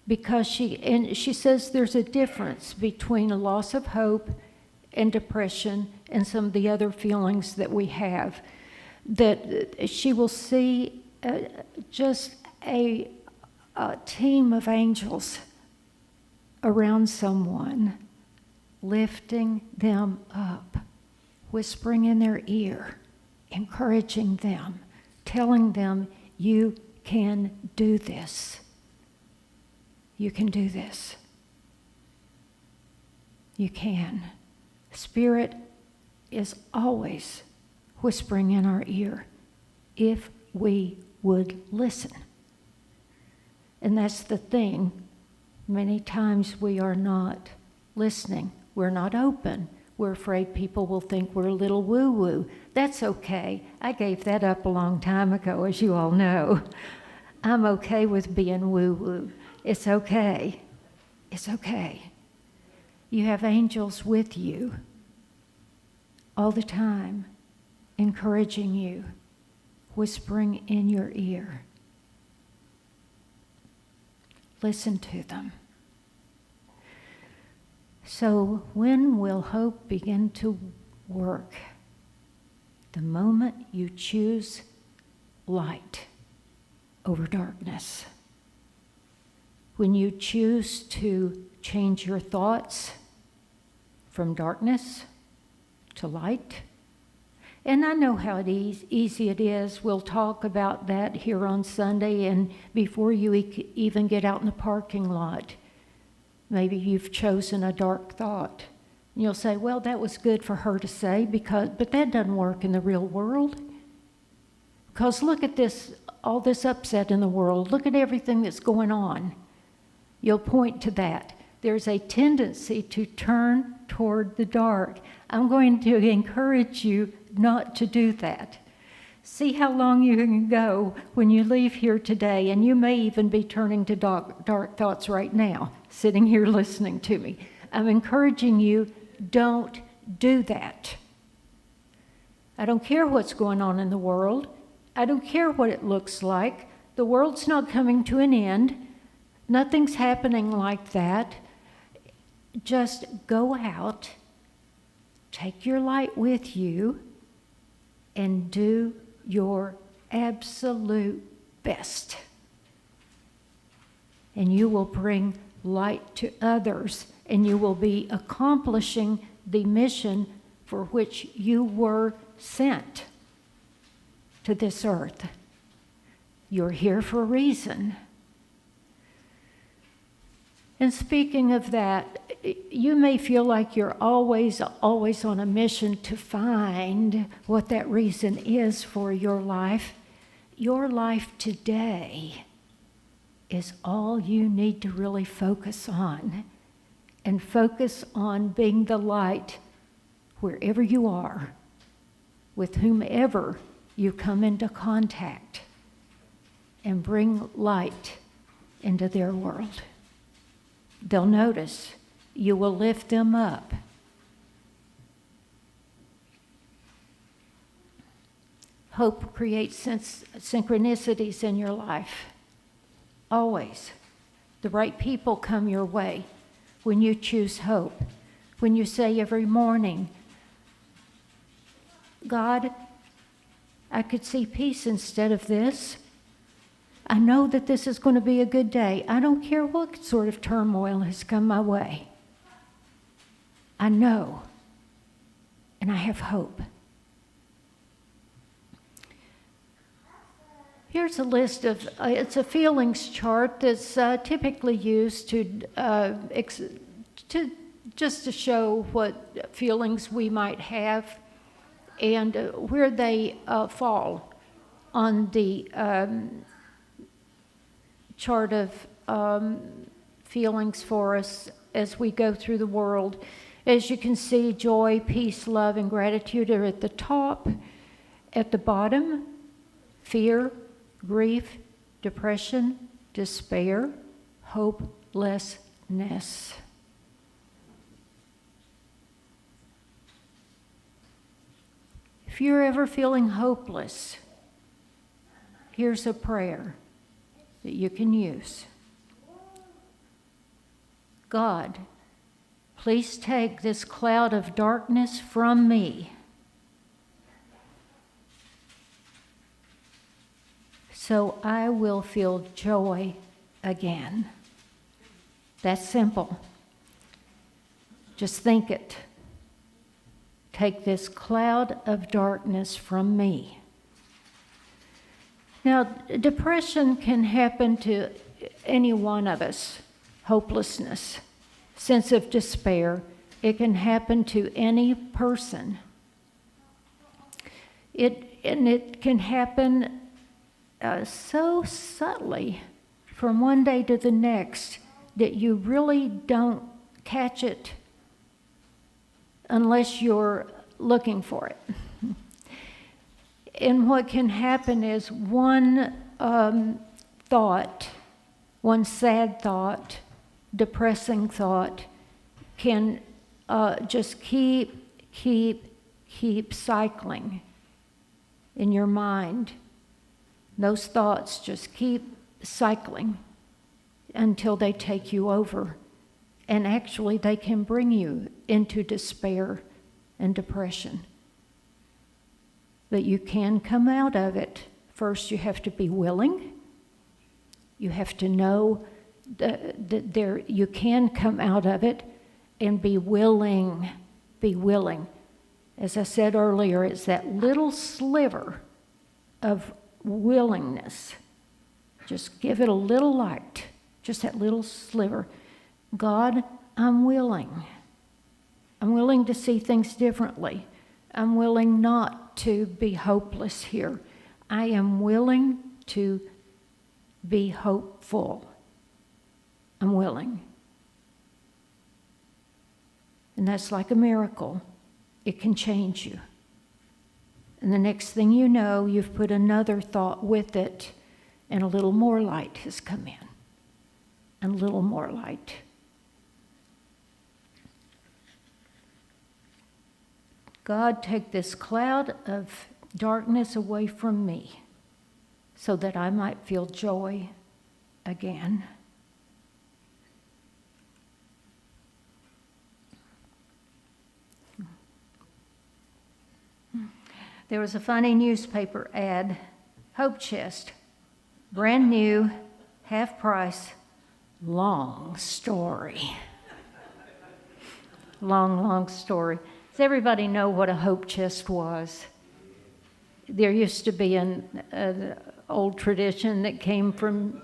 because she says there's a difference between a loss of hope and depression and some of the other feelings that we have. That she will see just a team of angels around someone, lifting them up, whispering in their ear, encouraging them, telling them, you can do this. You can do this. You can. Spirit is always whispering in our ear if we would listen. And that's the thing. Many times we are not listening. We're not open. We're afraid people will think we're a little woo-woo. That's okay. I gave that up a long time ago, as you all know. I'm okay with being woo-woo. It's okay. It's okay. You have angels with you all the time, encouraging you, whispering in your ear. Listen to them. So when will hope begin to work? The moment you choose light over darkness. When you choose to change your thoughts from darkness to light. And I know how easy it is. We'll talk about that here on Sunday, and before you even get out in the parking lot, maybe you've chosen a dark thought. And you'll say, well, that was good for her to say, but that doesn't work in the real world. Because look at this, all this upset in the world. Look at everything that's going on. You'll point to that. There's a tendency to turn toward the dark. I'm going to encourage you not to do that. See how long you can go when you leave here today, and you may even be turning to dark thoughts right now, sitting here listening to me. I'm encouraging you, don't do that. I don't care what's going on in the world. I don't care what it looks like. The world's not coming to an end. Nothing's happening like that. Just go out, take your light with you, and do your absolute best. And you will bring light to others, and you will be accomplishing the mission for which you were sent to this earth. You're here for a reason. And speaking of that, you may feel like you're always on a mission to find what that reason is for your life. Your life today is all you need to really focus on. And focus on being the light wherever you are, with whomever you come into contact, and bring light into their world. They'll notice. You will lift them up. Hope creates synchronicities in your life. Always. The right people come your way when you choose hope. When you say every morning, God, I could see peace instead of this. I know that this is going to be a good day. I don't care what sort of turmoil has come my way. I know, and I have hope. Here's a list of, it's a feelings chart that's typically used to just to show what feelings we might have and where they fall on the chart of feelings for us as we go through the world. As you can see, joy, peace, love, and gratitude are at the top. At the bottom, fear, grief, depression, despair, hopelessness. If you're ever feeling hopeless, here's a prayer that you can use. God, please take this cloud of darkness from me, so I will feel joy again. That's simple. Just think it. Take this cloud of darkness from me. Now, depression can happen to any one of us. Hopelessness, sense of despair, it can happen to any person. It can happen so subtly from one day to the next that you really don't catch it unless you're looking for it. And what can happen is one thought, one sad thought, depressing thought can just keep cycling in your mind. Those thoughts just keep cycling until they take you over. And actually, they can bring you into despair and depression. But you can come out of it. First, you have to be willing. You have to know that you can come out of it and be willing. Be willing. As I said earlier, it's that little sliver of willingness. Just give it a little light. Just that little sliver. God, I'm willing. I'm willing to see things differently. I'm willing not to be hopeless here. I am willing to be hopeful. I'm willing. And that's like a miracle. It can change you. And the next thing you know, you've put another thought with it, and a little more light has come in. And a little more light. God, take this cloud of darkness away from me. so that I might feel joy again. There was a funny newspaper ad, Hope Chest, brand new, half price, long story. Long story. Does everybody know what a Hope Chest was? There used to be an old tradition that came from,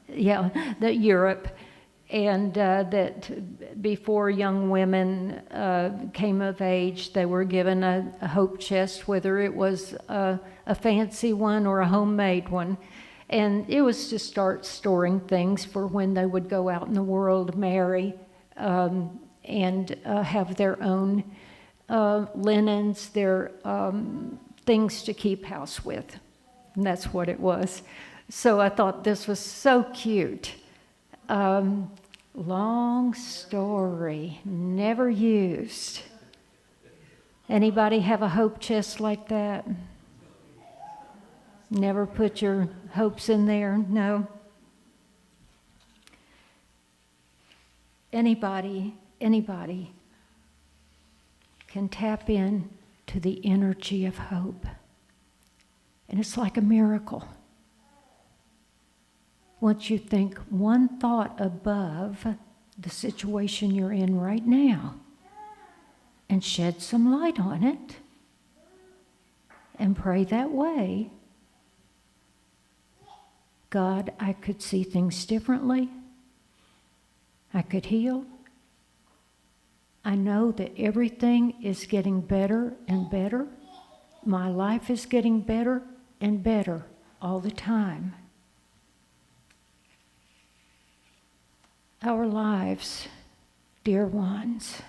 Europe, and that before young women came of age, they were given a hope chest, whether it was a fancy one or a homemade one. And it was to start storing things for when they would go out in the world, marry, and have their own linens, their things to keep house with. And that's what it was. So I thought this was so cute. Long story, never used. Anybody have a hope chest like that? Never put your hopes in there? No? Anybody can tap in to the energy of hope. And it's like a miracle. Once you think one thought above the situation you're in right now and shed some light on it and pray that way, God, I could see things differently. I could heal. I know that everything is getting better and better. My life is getting better and better all the time. Our lives, dear ones,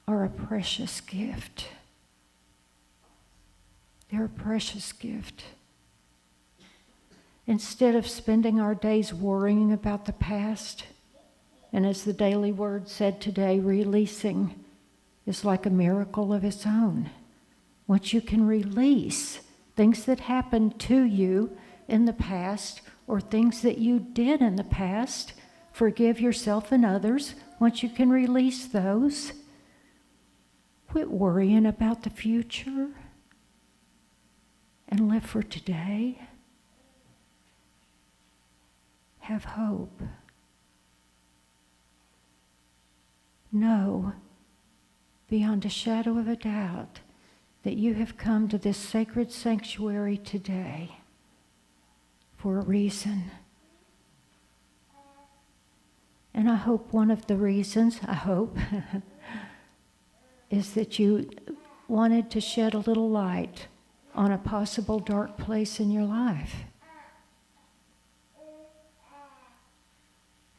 are a precious gift. They're a precious gift. Instead of spending our days worrying about the past, and as the Daily Word said today, releasing is like a miracle of its own. Once you can release things that happened to you in the past or things that you did in the past, forgive yourself and others. Once you can release those, quit worrying about the future and live for today. Have hope. Know beyond a shadow of a doubt that you have come to this sacred sanctuary today for a reason. And I hope one of the reasons, is that you wanted to shed a little light on a possible dark place in your life.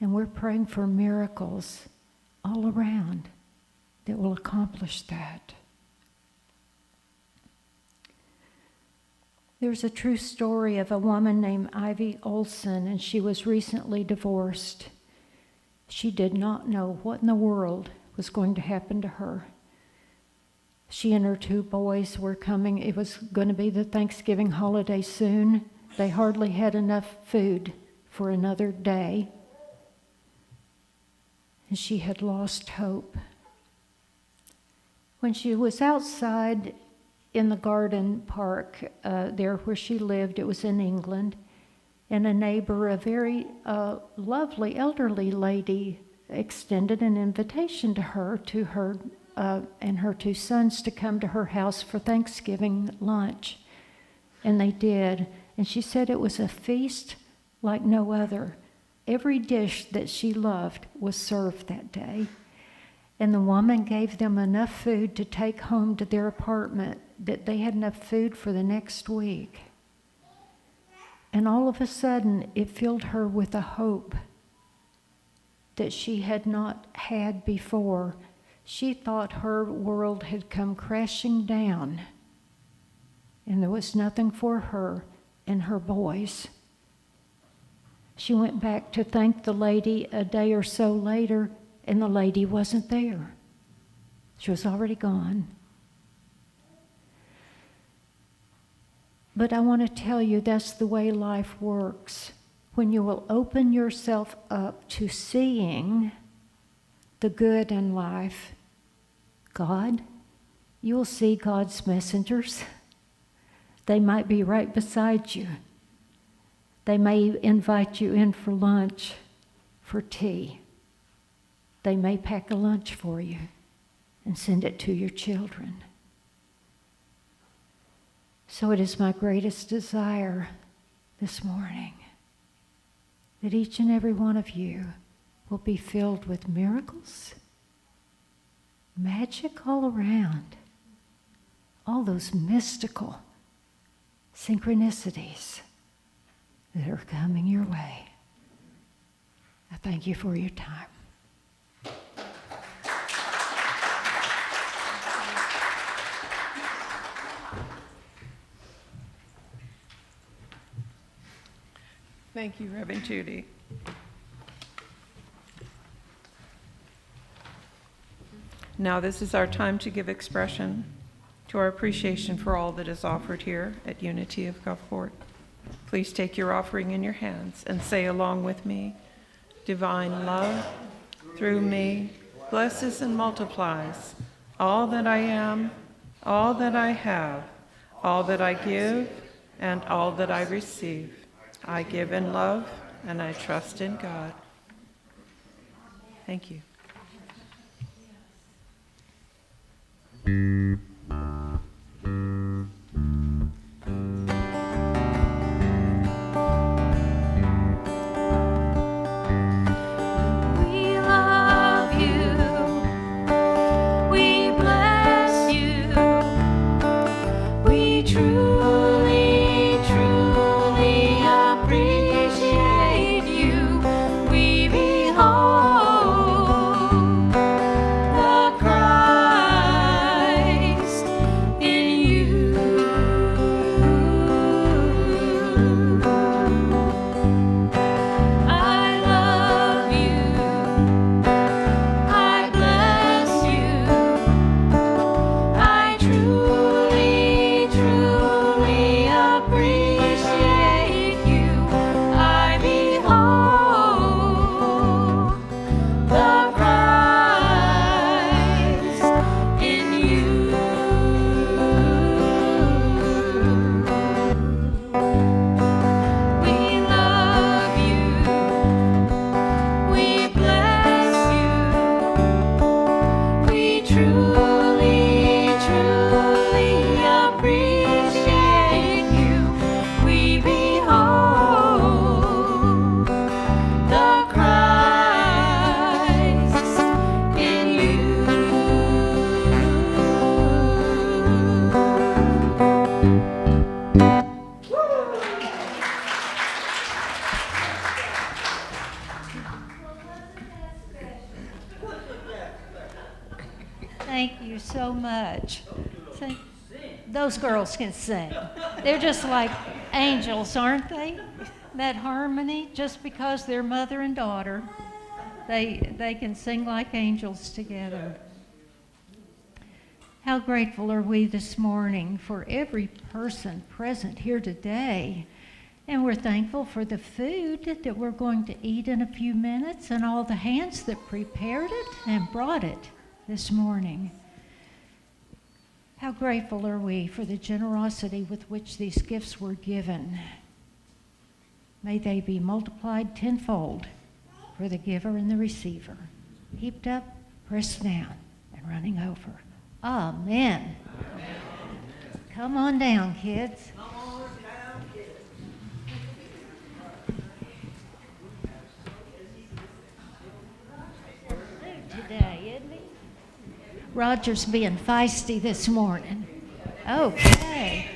And we're praying for miracles all around that will accomplish that. There's a true story of a woman named Ivy Olson, and she was recently divorced. She did not know what in the world was going to happen to her. She and her 2 boys were coming. It was going to be the Thanksgiving holiday soon. They hardly had enough food for another day. And she had lost hope. When she was outside in the garden park there where she lived, it was in England, and a neighbor, a very lovely elderly lady, extended an invitation to her and her 2 sons to come to her house for Thanksgiving lunch. And they did. And she said it was a feast like no other. Every dish that she loved was served that day. And the woman gave them enough food to take home to their apartment, that they had enough food for the next week. And all of a sudden, it filled her with a hope that she had not had before. She thought her world had come crashing down, and there was nothing for her and her boys. She went back to thank the lady a day or so later, and the lady wasn't there. She was already gone. But I want to tell you that's the way life works. When you will open yourself up to seeing the good in life, God, you will see God's messengers. They might be right beside you. They may invite you in for lunch, for tea. They may pack a lunch for you and send it to your children. So it is my greatest desire this morning that each and every one of you will be filled with miracles, magic all around, all those mystical synchronicities that are coming your way. I thank you for your time. Thank you, Reverend Judy. Now this is our time to give expression to our appreciation for all that is offered here at Unity of Gulfport. Please take your offering in your hands and say along with me, divine love through me blesses and multiplies all that I am, all that I have, all that I give, and all that I receive. I give in love, and I trust in God. Thank you. We love you. We bless you. We truly, truly appreciate you. We behold the Christ in you. I love you. I bless you. I truly, truly appreciate you. I behold the Christ in you. We love you. We bless you. We truly, truly appreciate you. We behold the Christ in you. Thank you so much. Those girls can sing. They're just like angels, aren't they? That harmony, just because they're mother and daughter, they can sing like angels together. How grateful are we this morning for every person present here today. And we're thankful for the food that we're going to eat in a few minutes and all the hands that prepared it and brought it this morning. How grateful are we for the generosity with which these gifts were given. May they be multiplied tenfold for the giver and the receiver, heaped up, pressed down, and running over. Amen. Come on down, kids. Today, isn't he? Roger's being feisty this morning. Okay.